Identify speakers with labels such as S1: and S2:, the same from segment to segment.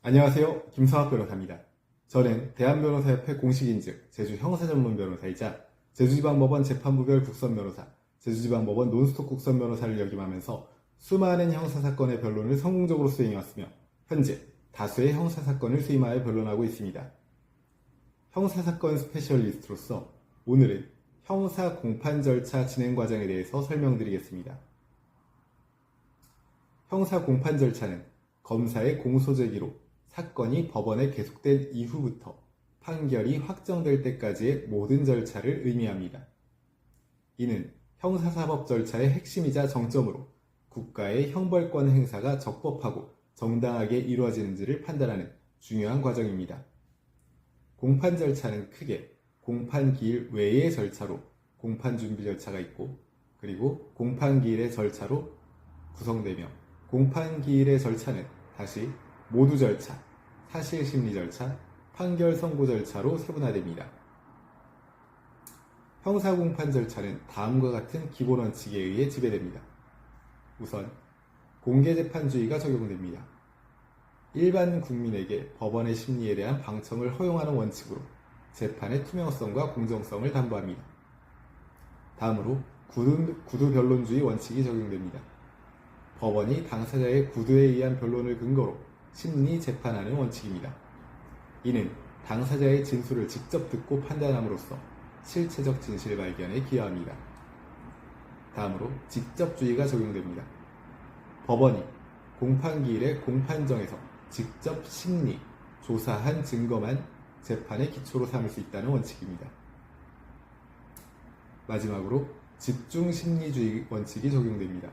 S1: 안녕하세요. 김성학 변호사입니다. 저는 대한변호사협회 공식인증 제주형사전문변호사이자 제주지방법원 재판부별 국선변호사, 제주지방법원 논스톱 국선변호사를 역임하면서 수많은 형사사건의 변론을 성공적으로 수행해왔으며 현재 다수의 형사사건을 수임하여 변론하고 있습니다. 형사사건 스페셜리스트로서 오늘은 형사 공판 절차 진행 과정에 대해서 설명드리겠습니다. 형사 공판 절차는 검사의 공소 제기로 사건이 법원에 계속된 이후부터 판결이 확정될 때까지의 모든 절차를 의미합니다. 이는 형사사법 절차의 핵심이자 정점으로 국가의 형벌권 행사가 적법하고 정당하게 이루어지는지를 판단하는 중요한 과정입니다. 공판 절차는 크게 공판기일 외의 절차로 공판준비 절차가 있고, 그리고 공판기일의 절차로 구성되며, 공판기일의 절차는 다시 모두 절차, 사실심리 절차, 판결 선고 절차로 세분화됩니다. 형사공판 절차는 다음과 같은 기본 원칙에 의해 지배됩니다. 우선 공개재판주의가 적용됩니다. 일반 국민에게 법원의 심리에 대한 방청을 허용하는 원칙으로 재판의 투명성과 공정성을 담보합니다. 다음으로 구두변론주의 원칙이 적용됩니다. 법원이 당사자의 구두에 의한 변론을 근거로 심리 재판하는 원칙입니다. 이는 당사자의 진술을 직접 듣고 판단함으로써 실체적 진실 발견에 기여합니다. 다음으로 직접주의가 적용됩니다. 법원이 공판기일의 공판정에서 직접 심리, 조사한 증거만 재판의 기초로 삼을 수 있다는 원칙입니다. 마지막으로 집중심리주의 원칙이 적용됩니다.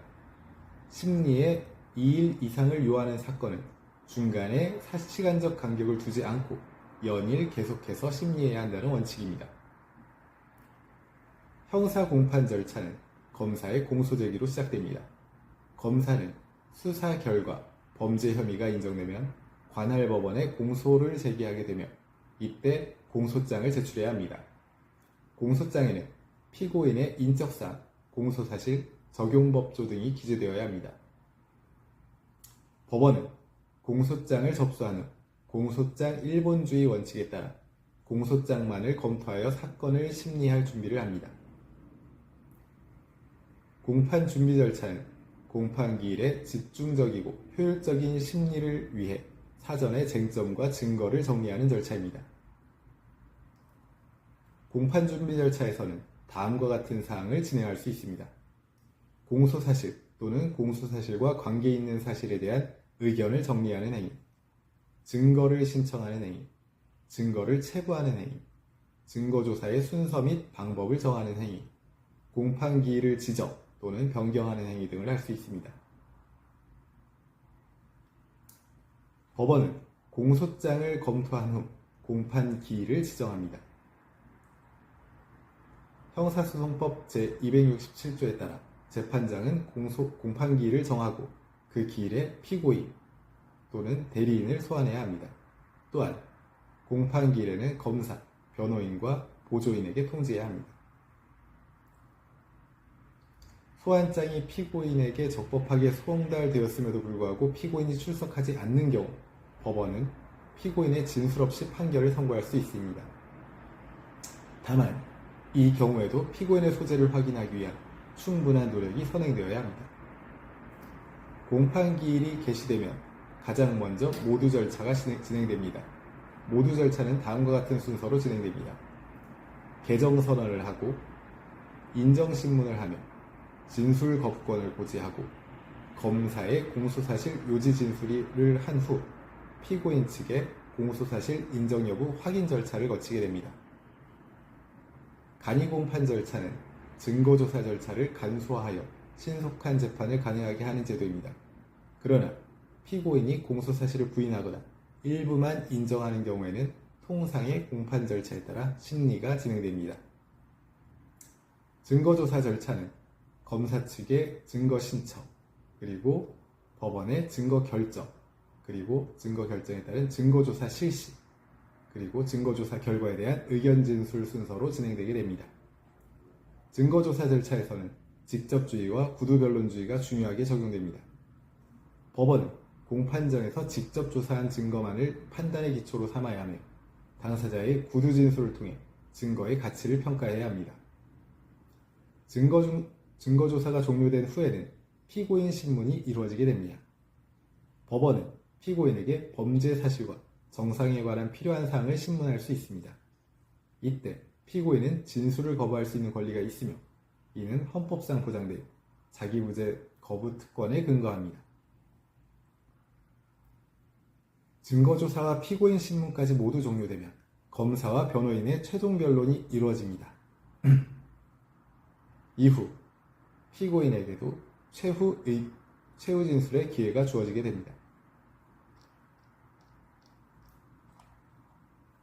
S1: 심리에 2일 이상을 요하는 사건은 중간에 시간적 간격을 두지 않고 연일 계속해서 심리해야 한다는 원칙입니다. 형사공판 절차는 검사의 공소제기로 시작됩니다. 검사는 수사 결과 범죄 혐의가 인정되면 관할 법원에 공소를 제기하게 되며 이때 공소장을 제출해야 합니다. 공소장에는 피고인의 인적사항, 공소사실, 적용법조 등이 기재되어야 합니다. 법원은 공소장을 접수한 후 공소장 일본주의 원칙에 따라 공소장만을 검토하여 사건을 심리할 준비를 합니다. 공판 준비 절차는 공판기일에 집중적이고 효율적인 심리를 위해 사전에 쟁점과 증거를 정리하는 절차입니다. 공판 준비 절차에서는 다음과 같은 사항을 진행할 수 있습니다. 공소사실 또는 공소사실과 관계 있는 사실에 대한 의견을 정리하는 행위, 증거를 신청하는 행위, 증거를 체부하는 행위, 증거조사의 순서 및 방법을 정하는 행위, 공판기일을 지정 또는 변경하는 행위 등을 할 수 있습니다. 법원은 공소장을 검토한 후 공판기일을 지정합니다. 형사소송법 제267조에 따라 재판장은 공판기일을 정하고 그 기일에 피고인 또는 대리인을 소환해야 합니다. 또한 공판기일에는 검사, 변호인과 보조인에게 통지해야 합니다. 소환장이 피고인에게 적법하게 송달되었음에도 불구하고 피고인이 출석하지 않는 경우 법원은 피고인의 진술 없이 판결을 선고할 수 있습니다. 다만 이 경우에도 피고인의 소재를 확인하기 위한 충분한 노력이 선행되어야 합니다. 공판기일이 개시되면 가장 먼저 모두 절차가 진행됩니다. 모두 절차는 다음과 같은 순서로 진행됩니다. 개정선언을 하고 인정신문을 하며 진술 거부권을 고지하고 검사의 공소사실 요지 진술을 한 후 피고인 측의 공소사실 인정 여부 확인 절차를 거치게 됩니다. 간이공판 절차는 증거조사 절차를 간소화하여 신속한 재판을 가능하게 하는 제도입니다. 그러나 피고인이 공소사실을 부인하거나 일부만 인정하는 경우에는 통상의 공판 절차에 따라 심리가 진행됩니다. 증거조사 절차는 검사 측의 증거 신청, 그리고 법원의 증거 결정, 그리고 증거 결정에 따른 증거조사 실시, 그리고 증거조사 결과에 대한 의견 진술 순서로 진행되게 됩니다. 증거조사 절차에서는 직접주의와 구두변론주의가 중요하게 적용됩니다. 법원은 공판정에서 직접 조사한 증거만을 판단의 기초로 삼아야 하며 당사자의 구두 진술을 통해 증거의 가치를 평가해야 합니다. 증거조사가 종료된 후에는 피고인 신문이 이루어지게 됩니다. 법원은 피고인에게 범죄 사실과 정상에 관한 필요한 사항을 신문할 수 있습니다. 이때 피고인은 진술을 거부할 수 있는 권리가 있으며 이는 헌법상 보장된 자기무죄 거부 특권에 근거합니다. 증거조사와 피고인 신문까지 모두 종료되면 검사와 변호인의 최종 변론이 이루어집니다. 이후 피고인에게도 최후 진술의 기회가 주어지게 됩니다.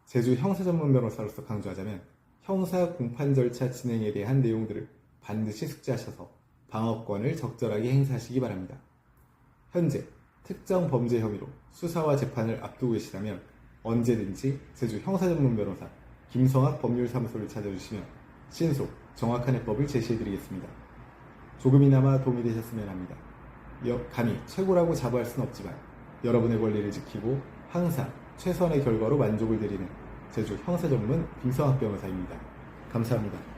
S1: 제주 형사전문변호사로서 강조하자면 형사 공판 절차 진행에 대한 내용들을 반드시 숙지하셔서 방어권을 적절하게 행사하시기 바랍니다. 현재 특정 범죄 혐의로 수사와 재판을 앞두고 계시다면 언제든지 제주 형사전문변호사 김성학 법률사무소를 찾아주시면 신속, 정확한 해법을 제시해드리겠습니다. 조금이나마 도움이 되셨으면 합니다. 감히 최고라고 자부할 수는 없지만 여러분의 권리를 지키고 항상 최선의 결과로 만족을 드리는 제주 형사전문 김성학 변호사입니다. 감사합니다.